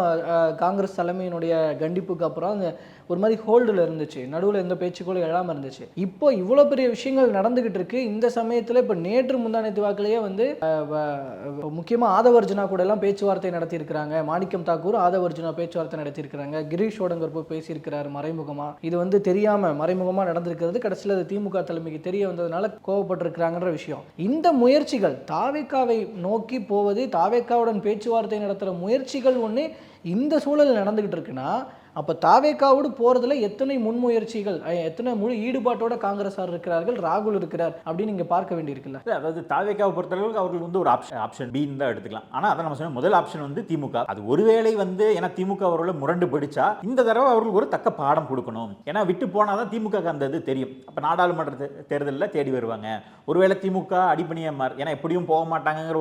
காங்கிரஸ் தலைமையினுடைய கண்டிப்புக்கு அப்புறம் அந்த ஒரு மாதிரி ஹோல்டில் இருந்துச்சு. நடுவில் எந்த பேச்சுக்களும் எழாமல் இருந்துச்சு. இப்போ இவ்வளோ பெரிய விஷயங்கள் நடந்துகிட்டு இருக்கு. இந்த சமயத்தில் இப்போ நேற்று முந்தானத்து வாக்கிலேயே வந்து முக்கியமாக ஆதவர்ஜுனா கூட எல்லாம் பேச்சுவார்த்தை நடத்தியிருக்கிறாங்க. மாணிக்கம் தாக்கூர் ஆதவர்ஜுனா பேச்சுவார்த்தை நடத்தியிருக்கிறாங்க. கிரீஷ் ஓடங்கர் போய் பேசியிருக்கிறார் மறைமுகமாக. இது வந்து தெரியாமல் மறைமுகமாக நடந்திருக்கிறது. கடைசியில் அது திமுக தலைமைக்கு தெரிய வந்ததுனால கோவப்பட்டிருக்கிறாங்கன்ற விஷயம். இந்த முயற்சிகள் தாவேகாவை நோக்கி போவது, தாவேகாவுடன் பேச்சுவார்த்தை நடத்துகிற முயற்சிகள் ஒன்று இந்த சூழல் நடந்துகிட்டு இருக்குன்னா, அப்போ தாவேகாவோடு போகிறதுல எத்தனை முன்முயற்சிகள், எத்தனை முழு ஈடுபாட்டோட காங்கிரஸார் இருக்கிறார்கள், ராகுல் இருக்கிறார் அப்படின்னு நீங்கள் பார்க்க வேண்டியிருக்குல்ல. அதாவது தாவேகாவை பொறுத்தளவுக்கு அவர்கள் வந்து ஒரு ஆப்ஷன் பின்னு தான் எடுத்துக்கலாம். ஆனால் அதை நம்ம சொன்ன முதல் ஆப்ஷன் வந்து திமுக. அது ஒருவேளை வந்து ஏன்னா திமுக அவர்களை முரண்டு பிடிச்சா இந்த தடவை அவர்களுக்கு ஒரு தக்க பாடம் கொடுக்கணும். ஏன்னா விட்டு போனால் தான் திமுக அந்த இது தெரியும். அப்போ நாடாளுமன்ற தேர்தலில் தேடி வருவாங்க. ஒருவேளை திமுக அடிப்பணியை ஏன்னா எப்படியும் போக மாட்டாங்கிற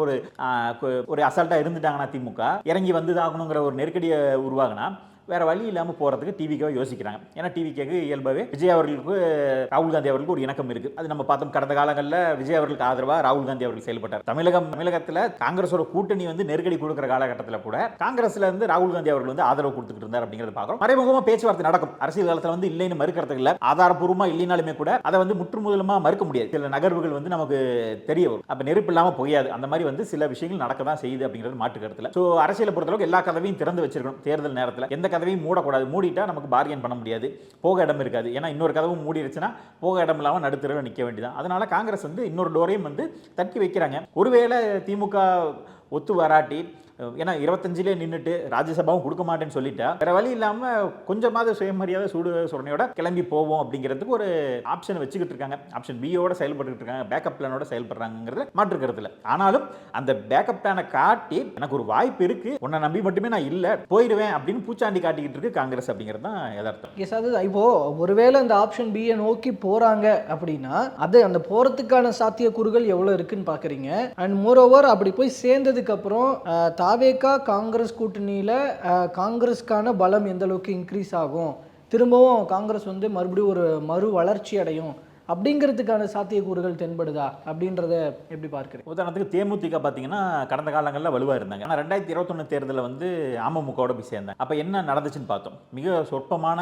ஒரு அசால்ட்டாக இருந்துட்டாங்கன்னா திமுக இறங்கி வந்து ஆகணுங்கிற ஒரு நெருக்கடியை உருவாகினா வேற வழி இல்லாமல் போகிறதுக்கு டிவிக்காவை யோசிக்கிறாங்க. ஏன்னா டிவிக்கு இயல்பாகவே விஜய் அவர்களுக்கு ராகுல் காந்தி அவர்களுக்கு ஒரு இணக்கம் இருக்குது. அது நம்ம பார்த்தோம், கடந்த காலங்களில் விஜய் அவர்களுக்கு ஆதரவாக ராகுல் காந்தி அவர்கள் செயல்பட்டார். தமிழகத்தில் காங்கிரஸோட கூட்டணி வந்து நெருக்கடி கொடுக்குற காலகட்டத்தில் கூட காங்கிரஸ்ல இருந்து ராகுல் காந்தி அவர்கள் வந்து ஆதரவு கொடுத்துட்டு இருந்தார் அப்படிங்கிறத பார்க்குறோம். மறைமுகமாக பேச்சுவார்த்தை நடக்கும். அரசியல் காலத்தில் வந்து இல்லைன்னு மறுக்கிறதுக்கு இல்லை, ஆதாரப்பூர்வமாக இல்லைனாலுமே கூட அதை வந்து முற்றுமுதலமாக மறுக்க முடியாது. சில நகர்வுகள் வந்து நமக்கு தெரிய வரும். அப்போ நெருப்பு இல்லாமல் போயாது. அந்த மாதிரி வந்து சில விஷயங்கள் நடக்க தான் செய்யுது அப்படிங்கிறது மாற்று கருத்தில். ஸோ அரசியலை பொறுத்தளவுக்கு எல்லா கதவையும் திறந்து வச்சிருக்கணும். தேர்தல் நேரத்தில் எந்த கதவையும் மூடக்கூடாது. மூடிட்டா நமக்கு பார்கெயின் பண்ண முடியாது, போக இடம் இருக்காது. ஏன்னா இன்னொரு கதவும் மூடிடுச்சுன்னா போக இடம் இல்லாமல் நடுத்தரவில் நிற்க வேண்டியதான். அதனால காங்கிரஸ் வந்து இன்னொரு டோரையும் வந்து தட்டி வைக்கிறாங்க. ஒருவேளை திமுக ஒத்து வராட்டி, ஏன்னா 25லே நின்றுட்டு ராஜ்யசபாவும் கொடுக்க மாட்டேன்னு சொல்லிட்டா வேற வழி இல்லாமல் கொஞ்சமாவது சுயமரியாதை சூடு சுரணையோட கிளம்பி போவோம் அப்படிங்கிறதுக்கு ஒரு ஆப்ஷன் வச்சுக்கிட்டு இருக்காங்க. ஆப்ஷன் பியோட செயல்பட்டு இருக்காங்க, பேக்கப் பிளானோட செயல்படுறாங்கிறது மாற்றுக்கிறதுல. ஆனாலும் அந்த பேக்கப் பிளானை காட்டி எனக்கு ஒரு வாய்ப்பு இருக்கு, உன்னை நம்பி மட்டுமே நான் இல்லை போயிடுவேன் அப்படின்னு பூச்சாண்டி காட்டிக்கிட்டு இருக்கு காங்கிரஸ் அப்படிங்கிறது தான் யதார்த்தம். எஸ், அது இப்போ ஒருவேளை அந்த ஆப்ஷன் பியை நோக்கி போறாங்க அப்படின்னா அது அந்த போறதுக்கான சாத்தியக்கூறுகள் எவ்வளவு இருக்குன்னு பாக்குறீங்க. அண்ட் மோரோவர் அப்படி போய் சேர்ந்ததுக்கு அப்புறம் தாவேகா காங்கிரஸ் கூட்டணியில் காங்கிரஸ்க்கான பலம் எந்த அளவுக்கு இன்க்ரீஸ் ஆகும், திரும்பவும் காங்கிரஸ் வந்து மறுபடியும் ஒரு மறு வளர்ச்சி அடையும் அப்படிங்கிறதுக்கான சாத்தியக்கூறுகள் தென்படுதா அப்படின்றத எப்படி பார்க்குறேன்? உதாரணத்துக்கு தேமுதிக பார்த்தீங்கன்னா கடந்த காலங்களில் வலுவாக இருந்தாங்க. ஆனால் 2021 தேர்தலில் வந்து அமமுகவோட போய் சேர்ந்தாங்க. அப்போ என்ன நடந்துச்சுன்னு பார்த்தோம். மிக சொற்பமான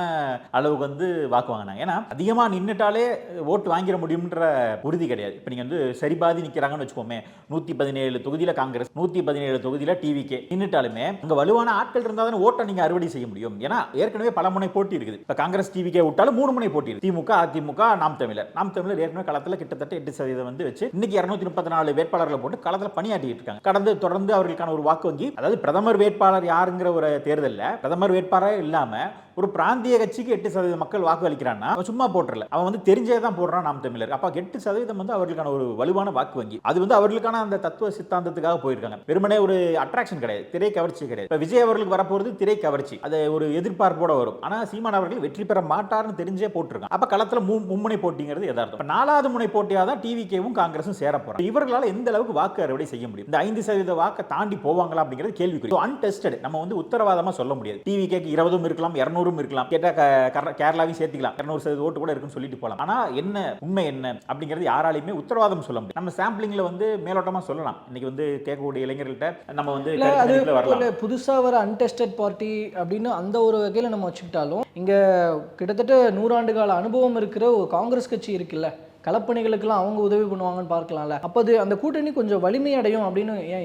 அளவுக்கு வந்து வாக்கு வாங்கினாங்க. ஏன்னா அதிகமாக நின்றுட்டாலே ஓட்டு வாங்கிட முடியும்ன்ற உறுதி கிடையாது. இப்போ நீங்கள் வந்து சரிபாதி நிற்கிறாங்கன்னு வச்சுக்கோமே, 117 தொகுதியில் காங்கிரஸ், 117 தொகுதியில் டிவிகே நின்றுட்டாலுமே அங்கே வலுவான ஆட்கள் இருந்தால் தானே ஓட்டை நீங்கள் அறுவடை செய்ய முடியும். ஏன்னா ஏற்கனவே பல முனை போட்டி இருக்குது. இப்போ காங்கிரஸ் டிவிகே விட்டாலும் 3 முனை போட்டி இருக்குது. திமுக, அதிமுக, நாம் தமிழர். நாம் தமிழர் ஏற்கனவே களத்தில் கிட்டத்தட்ட 8% வந்து வச்சு இன்னைக்கு 234 வேட்பாளர்களை போட்டு களத்தில் பணியாற்றிட்டு இருக்காங்க. தொடர்ந்து அவர்களுக்கான ஒரு வாக்கு வங்கி, அதாவது பிரதமர் வேட்பாளர் யாருங்கிற ஒரு தேர்தலில் பிரதமர் வேட்பாளர் இல்லாம ஒரு பிராந்திய கட்சிக்கு 8% மக்கள் வாக்கு அளிக்கிறான்னா சும்மா போட்டுறல, அவன் வந்து தெரிஞ்சே தான் போடுறான் நாம் தமிழர். அப்ப 8% வந்து அவர்களுக்கான ஒரு வலுவான வாக்கு வங்கி. அது வந்து அவர்களுக்கான அந்த தத்துவ சித்தாந்தத்துக்காக போயிருக்காங்க. வெறுமனே ஒரு அட்ராக்ஷன் கிடையாது, திரை கவர்ச்சி கிடையாது. இப்ப விஜய் அவர்களுக்கு வரப்போறது திரை கவர்ச்சி, அது ஒரு எதிர்பார்ப்போட வரும். ஆனா சீமான் அவர்கள் வெற்றி பெற மாட்டார்னு தெரிஞ்சே போட்டிருக்காங்க. அப்ப களத்துல மும்முனை போட்டிங்கிறது யதார்த்தம். 4வது முனை போட்டியாக தான் டிவிகேவும் காங்கிரஸும் சேர போறாங்க. இவர்களால் எந்த அளவுக்கு வாக்கு அறுவடை செய்ய முடியும்? இந்த 5% வாக்கை தாண்டி போவாங்களா அப்படிங்கிறது கேள்விக்குறி. அன்டெஸ்டட், நம்ம வந்து உத்தரவாதமா சொல்ல முடியாது. டிவிகேக்கு 20 இருக்கலாம், 200 200 இருக்கலாம், கேட்டா கேரளாவையும் சேர்த்துக்கலாம், 200% ஓட்டு கூட இருக்குன்னு சொல்லிட்டு போகலாம். ஆனா என்ன உண்மை என்ன அப்படிங்கிறது யாராலையுமே உத்தரவாதம் சொல்ல முடியும். நம்ம சாம்பிளிங்ல வந்து மேலோட்டமா சொல்லலாம். இன்னைக்கு வந்து கேட்கக்கூடிய இளைஞர்கள்ட்ட நம்ம வந்து வரலாம். புதுசா வர அன்டெஸ்டட் பார்ட்டி அப்படின்னு அந்த ஒரு வகையில நம்ம வச்சுக்கிட்டாலும், இங்க கிட்டத்தட்ட 100 ஆண்டு கால அனுபவம் இருக்கிற ஒரு காங்கிரஸ் கட்சி இருக்குல்ல, களப்பணிகளுக்கெல்லாம் அவங்க உதவி பண்ணுவாங்கன்னு பார்க்கலாம்ல. அப்போ அது அந்த கூட்டணி கொஞ்சம் வலிமை அடையும் அப்படின்னு ஏன்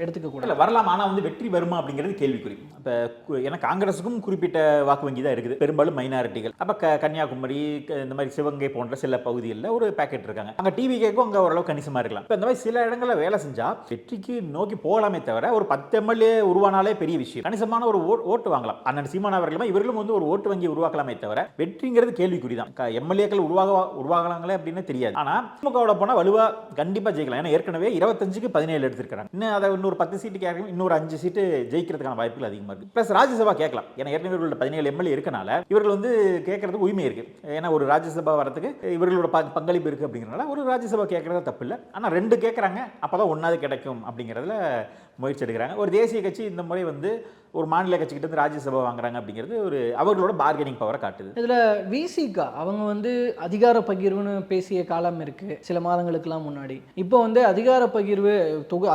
எடுத்துக்க கூட இல்லை வரலாம். ஆனால் வந்து வெற்றி வருமா அப்படிங்கிறது கேள்விக்குறி. இப்போ ஏன்னா காங்கிரஸுக்கும் குறிப்பிட்ட வாக்கு வங்கி தான் இருக்குது, பெரும்பாலும் மைனாரிட்டிகள். அப்போ கன்னியாகுமரி இந்த மாதிரி சிவகங்கை போன்ற சில பகுதிகளில் ஒரு பேக்கெட் இருக்காங்க. அங்கே டிவிகேக்கும் அங்கே ஓரளவு கணிசமாக இருக்கலாம். இப்போ இந்த மாதிரி சில இடங்களில் வேலை செஞ்சால் வெற்றிக்கு நோக்கி போகலாமே தவிர ஒரு 10 எம்எல்ஏ உருவானாலே பெரிய விஷயம். கணிசமான ஒரு ஓட்டு வாங்கலாம். அண்ணன் சீமான் அவர்களும் இவர்களும் வந்து ஒரு ஓட்டு வங்கி உருவாக்கலாமே தவிர வெற்றிங்கிறது கேள்விக்குறி தான். எம்எல்ஏக்கள் உருவாகலாங்களே அப்படின்னு தெரியாது. ஆனா திமுகவோட போனா வலுவா கண்டிப்பா ஜெயிக்கலாம். ஏன்னா ஏற்கனவே 25க்கு 17 எடுத்திருக்காங்க. இன்னும் அதை இன்னொரு 10 சீட்டு கேட்கணும், இன்னொரு 5 சீட்டு ஜெயிக்கிறதுக்கான வாய்ப்புகள் அதிகமா இருக்கு. பிளஸ் ராஜ்யசபா கேட்கலாம். ஏன்னா ஏற்கனவே இவர்களோட 17 எம்எல்ஏ இருக்கனால இவர்கள் வந்து கேட்கறதுக்கு உரிமை இருக்கு. ஏன்னா ஒரு ராஜ்யசபா வரதுக்கு இவர்களோட பங்களிப்பு இருக்கு அப்படிங்கிறனால ஒரு ராஜ்யசபா கேட்கறது தப்பு இல்லை. ஆனா 2 கேட்கறாங்க, அப்பதான் ஒன்னாவது கிடைக்கும் அப்படிங்கிறதுல முயற்சி எடுக்கிறாங்க. ஒரு தேசிய கட்சி இந்த முறை வந்து ஒரு மாநில கட்சிக்கிட்ட இருந்து ராஜ்யசபா வாங்குறாங்க அப்படிங்கிறது ஒரு அவர்களோட பார்கெனிங் பவரை காட்டுது. இதுல விசிகா அவங்க வந்து அதிகார பகிர்வுன்னு பேசிய காலம் இருக்கு சில மாதங்களுக்கெல்லாம் முன்னாடி. இப்போ வந்து அதிகார பகிர்வு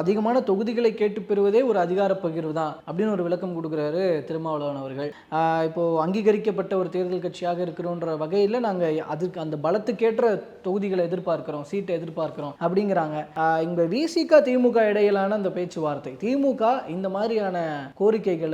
அதிகமான தொகுதிகளை கேட்டு பெறுவதே ஒரு அதிகார பகிர்வு தான் அப்படின்னு ஒரு விளக்கம் கொடுக்குறாரு திருமாவளவன் அவர்கள். இப்போ அங்கீகரிக்கப்பட்ட ஒரு தேர்தல் கட்சியாக இருக்கிறோன்ற வகையில் நாங்கள் அதுக்கு அந்த பலத்துக்கேற்ற தொகுதிகளை எதிர்பார்க்கிறோம், சீட்டை எதிர்பார்க்கிறோம் அப்படிங்கிறாங்க. இங்க விசிகா திமுக இடையிலான அந்த பேச்சுவார்த்தை, திமுக இந்த மாதிரியான கோரிக்கைகளை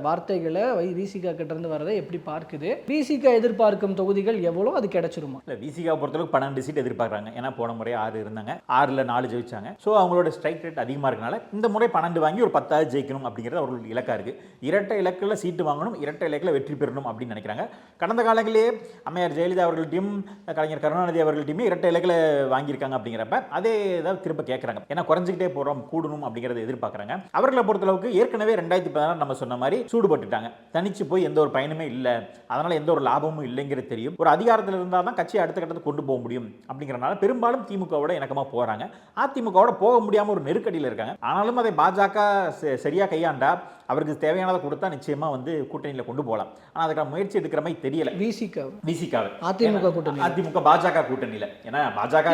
வார்த்தைகளை விசிகா கிட்ட இருந்து வரதை எப்படி பார்க்குது? விசிகா எதிர்பார்க்கும் தொகுதிகள் எவ்வளோ அது கிடைச்சிருமா? இல்லை விசிகா பொறுத்தளவுக்கு 12 சீட் எதிர்பார்க்குறாங்க. ஏன்னா போன முறை 6 இருந்தாங்க, 6ல் 4 ஜெயிச்சாங்க. ஸோ அவங்களோட ஸ்ட்ரைக் ரேட் அதிகமாக இருக்கனால இந்த முறை 12 வாங்கி ஒரு 10 ஜெயிக்கணும் அப்படிங்கிறது அவர்களுக்கு இலக்காக இருக்குது. இரட்டை இலக்கில் சீட்டு வாங்கணும், இரட்டை இலக்கில் வெற்றி பெறணும் அப்படின்னு நினைக்கிறாங்க. கடந்த காலங்களிலே அம்மையார் ஜெயலலிதா அவர்கள்ட்டையும் கலைஞர் கருணாநிதி அவர்கள்ட்டையுமே இரட்டை இலக்கில் வாங்கியிருக்காங்க. அப்படிங்கிறப்ப அதே ஏதாவது திரும்ப கேட்குறாங்க. ஏன்னா குறைஞ்சிக்கிட்டே போகிறோம், கூடணும் அப்படிங்கிறத எதிர்பார்க்குறாங்க. அவர்களை பொறுத்தளவுக்கு ஏற்கனவே 2016 நம்ம சொன்ன மாதிரி சூடுபட்டுட்டாங்க. தனிச்சு போய் எந்த ஒரு பயனுமே இல்லை, அதனால எந்த ஒரு லாபமும் இல்லைங்கிறது தெரியும். ஒரு அதிகாரத்தில் இருந்தால் தான் கட்சியை அடுத்த கட்டத்துக்கு கொண்டு போக முடியும் அப்படிங்கிறனால பெரும்பாலும் திமுகவோட இணக்கமாக போகிறாங்க. அதிமுகவோட போக முடியாமல் ஒரு நெருக்கடியில் இருக்காங்க. ஆனாலும் அதை பாஜக சரியாக கையாண்டா அவருக்கு தேவையானதை கொடுத்தா நிச்சயமா வந்து கூட்டணியில் கொண்டு போகலாம். ஆனால் அதுக்கான முயற்சி எடுக்கிற மாதிரி தெரியல விசிகாவை. அதிமுக பாஜக கூட்டணியில், ஏன்னா பாஜக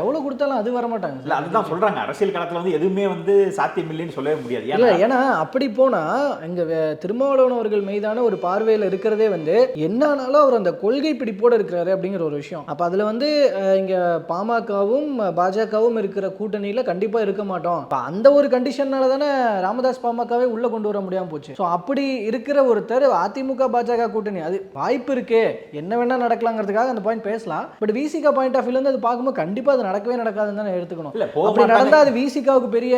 எவ்வளவு கொடுத்தாலும் அது வர மாட்டாங்க. இல்லை அதுதான் சொல்றாங்க, அரசியல் களத்தில் வந்து எதுவுமே வந்து சாத்தியம் இல்லைன்னு சொல்லவே முடியாது. ஏன்னா அப்படி போனா இங்க திருமாவளவன் அவர்கள் மீதான ஒரு பார்வையில் இருக்கிறதே வந்து என்னானாலும் அவர் அந்த கொள்கை பிடிப்போட இருக்கிறாரு அப்படிங்கிற ஒரு விஷயம். அப்ப அதுல வந்து இங்க பாமகவும் பாஜகவும் இருக்கிற கூட்டணியில கண்டிப்பா இருக்க மாட்டோம். அந்த ஒரு கண்டிஷன்னால தானே ராமதாஸ் பாமகவே உள்ள கொண்டு வர முடியாம போச்சு. ஸோ அப்படி இருக்கிற ஒருத்தர் அதிமுக பாஜக கூட்டணி அது வாய்ப்பு இருக்கு, என்ன வேணா நடக்கலாங்கிறதுக்காக அந்த பாயிண்ட் பேசலாம். பட் விசிகா பாயிண்ட் ஆஃப் வியூல இருந்து அது பார்க்கும்போது கண்டிப்பா அது நடக்கவே நடக்காதுன்னு தான் எடுத்துக்கணும். அப்படி நடந்தா அது விசிகாவுக்கு பெரிய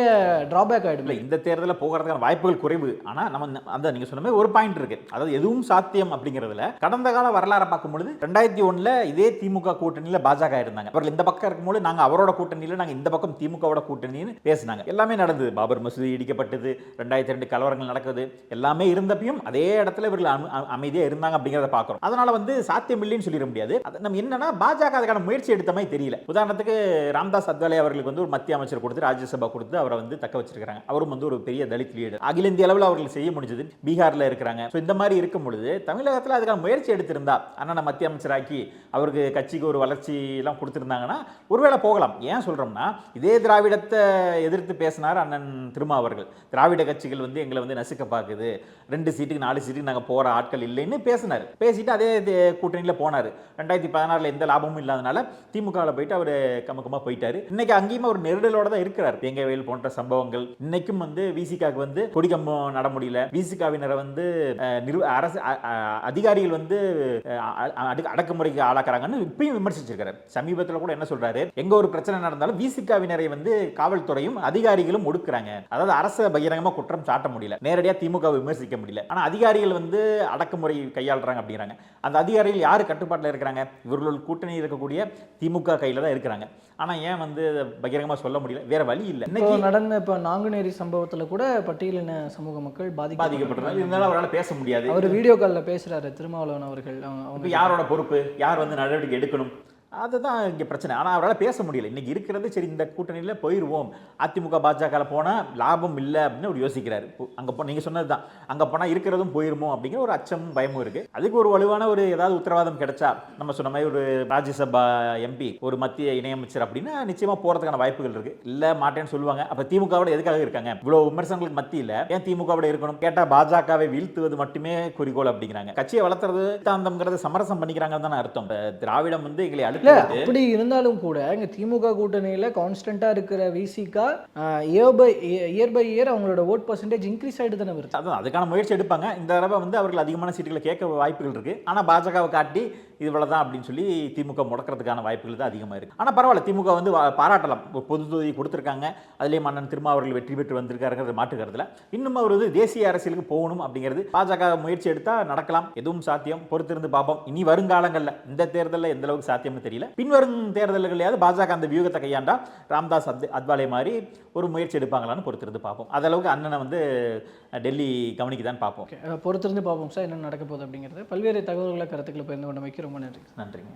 டிராபேக் ஆயிடும். இந்த தேர்தலில் போகிறதுக்கான வாய்ப்புகள் குறைவு. ஆனா நம்ம அந்த நீங்க சொன்ன மாதிரி ஒரு பாயிண்ட் இருக்கு, அதாவது எதுவும் சாத்தியம் அப்படிங்கிறதுல கடந்த கால வரலாறு பார்க்கும்பொழுது 2001 இதே திமுக கூட்டணியில பாஜக இருந்தாங்க. அவர்கள் இந்த பக்கம் இருக்கும்போது நாங்க அவரோட கூட்டணியில, நாங்க இந்த பக்கம் திமுகவோட கூட்டணின்னு பேசினாங்க. எல்லாமே நடந்தது. பாபர் மசூதி இடிக்கப்பட்டது, 2002 கலவரங்கள் நடக்குது, எல்லாமே இருந்தப்பையும் அதே இடத்துல இவர்கள் அமைதியா இருந்தாங்க அப்படிங்கிறத பார்க்கிறோம். அதனால வந்து சாத்தியம் இல்லைன்னு சொல்லிட முடியாது. நம்ம என்னன்னா பாஜக அதுக்கான முயற்சி எடுத்த மாதிரி தெரியல. உதாரணத்துக்கு ராம்தாஸ் அத்வாலே அவர்களுக்கு வந்து ஒரு மத்திய அமைச்சர் கொடுத்து ராஜ்யசபா கொடுத்து அவரை வந்து தக்க வச்சிருக்காங்க. அவரும் வந்து ஒரு பெரிய தலித் லீடர், அகில இந்திய அளவில் அவர்கள் செய்ய முடிஞ்சது. பீகார்ல இருக்கிறாங்க. இந்த மாதிரி இருக்கும் பொழுது தமிழகத்தில் அதுக்கான முயற்சி எடுத்திருந்தா அண்ணனை மத்திய அமைச்சராக்கி அவருக்கு கட்சிக்கு ஒரு வளர்ச்சி எல்லாம் கொடுத்திருந்தாங்கன்னா ஒருவேளை போகலாம். ஏன் சொல்றோம்னா இதே திராவிடத்தை எதிர்த்து பேசினார் அண்ணன் திருமா அவர்கள். திராவிட கட்சிகள் வந்து எங்களை வந்து நசுக்க பார்க்குது, 2 சீட்டுக்கு 4 சீட்டுக்கு நாங்கள் போகிற ஆட்கள் இல்லைன்னு பேசினார். பேசிட்டு அதே கூட்டணியில் போனார். 2016 எந்த லாபமும் இல்லாதனால திமுகவில் போயிட்டு அவர் கமக்கமாக போயிட்டாரு. இன்னைக்கு அங்கேயும் ஒரு நெருடலோட தான் இருக்கிறார். தேங்காய் வயல் போன்ற சம்பவங்கள் இன்னைக்கும் வந்து விசிகாவுக்கு வந்து கொடிக்கம்பம் நட முடியல. விசிகாவினரை வந்து அரசு அதிகாரிகள் வந்து அடக்குமுறைக்கு ஆளாக்குறாங்கன்னு இப்பயும் விமர்சிச்சிருக்காரு. சமீபத்தில் கூட என்ன சொல்றாரு, எங்க ஒரு பிரச்சனை நடந்தாலும் விசிகாவினரை வந்து காவல்துறையும் அதிகாரிகளும் ஒடுக்குறாங்க. அதாவது அரசு பகிரங்கமா குற்றம் சாட்ட முடியல, நேரடியாக திமுக விமர்சிக்க முடியல. ஆனால் அதிகாரிகள் வந்து அடக்குமுறை கையாளுறாங்க அப்படிங்கிறாங்க. அந்த அதிகாரிகள் யார் கட்டுப்பாட்டில் இருக்கிறாங்க? இவர்கள் கூட்டணி இருக்கக்கூடிய திமுக கையில் தான் இருக்கிறாங்க. ஆனால் ஏன் வந்து பகிரங்கமாக சொல்ல முடியல? வேற வழி இல்லை. இன்னைக்கு நடந்த இப்போ நாங்குநேரி சம்பவத்தில் கூட பட்டியலின சமூக மக்கள் பாதிக்கப்பட்டிருந்தாங்க. இருந்தாலும் அவரால் பேச முடியாது. அவர் வீடியோ காலில் பேசுறாரு திருமாவளவன் அவர்கள். யாரோட பொறுப்பு? யார் வந்து நடவடிக்கை எடுக்கணும்? அதுதான் இங்கே பிரச்சனை. ஆனால் அவரால் பேச முடியல. இன்னைக்கு இருக்கிறது சரி, இந்த கூட்டணியில் போயிடுவோம், அதிமுக பாஜக போனால் லாபம் இல்லை அப்படின்னு அவர் யோசிக்கிறாரு. அங்கே போ நீங்கள் சொன்னது தான், அங்கே போனால் இருக்கிறதும் போயிருமோ அப்படிங்கிற ஒரு அச்சமும் பயமும் இருக்குது. அதுக்கு ஒரு வலுவான ஒரு ஏதாவது உத்தரவாதம் கிடைச்சா, நம்ம சொன்ன மாதிரி ஒரு ராஜ்யசபா எம்பி, ஒரு மத்திய இணையமைச்சர் அப்படின்னா நிச்சயமாக போகிறதுக்கான வாய்ப்புகள் இருக்குது. இல்லை மாட்டேன்னு சொல்லுவாங்க. அப்போ திமுகவோட எதுக்காக இருக்காங்க? இவ்வளோ விமர்சனங்களுக்கு மத்தியில் ஏன் திமுகவோட இருக்கணும் கேட்டால் பாஜகவை வீழ்த்துவது மட்டுமே குறிக்கோள் அப்படிங்கிறாங்க. கட்சியை வளர்த்துறது தாந்தம்ங்கிறது சமரசம் பண்ணிக்கிறாங்கன்னு தானே அர்த்தம். திராவிடம் வந்து எங்களை இல்ல அப்படி இருந்தாலும் கூட இங்க திமுக கூட்டணியில கான்ஸ்டன்டா இருக்கிற விசிகா இயர் பை இயர் அவங்களோட ஓட் பர்சன்டேஜ் இன்க்ரீஸ் ஆயிட்டு தானே வருது. அதான் அதுக்கான முயற்சி எடுப்பாங்க. இந்த தடவை வந்து அவர்கள் அதிகமான சீட்டுகளை கேட்க வாய்ப்புகள் இருக்கு. ஆனால் பாஜகவை காட்டி இவ்வளவுதான் அப்படின்னு சொல்லி திமுக முடக்கிறதுக்கான வாய்ப்புகள் தான் அதிகமாக இருக்கு. ஆனால் பரவாயில்ல, திமுக வந்து பாராட்டலாம். பொது தொகுதி கொடுத்துருக்காங்க, அதுலேயே மன்னன் திருமாவர்கள் வெற்றி பெற்று வந்திருக்காருங்கிறது மாற்றுக்கிறதுல. இன்னும் அவர் வந்து தேசிய அரசியலுக்கு போகணும் அப்படிங்கிறது பாஜக முயற்சி எடுத்தால் நடக்கலாம். எதுவும் சாத்தியம், பொறுத்திருந்து பார்ப்போம். இனி வருங்காலங்களில் இந்த தேர்தலில் எந்த அளவுக்கு சாத்தியம்னு தெரியல. பின்வரும் தேர்தல்களையாவது பாஜக அந்த வியூகத்தை கையாண்டா ராம்தாஸ் அத்வாலே மாதிரி ஒரு முயற்சி எடுப்பாங்களான்னு பொறுத்திருந்து பார்ப்போம். அதளவுக்கு அண்ணனை வந்து டெல்லி கவனிக்குதான்னு பார்ப்போம். பொறுத்திருந்து பார்ப்போம் சார் என்ன நடக்க போகுது அப்படிங்கிறது. பல்வேறு தகவல்களை கருத்துக்களை பகிர்ந்து கொண்டமைக்கு ரொம்ப நன்றி. நன்றிங்க.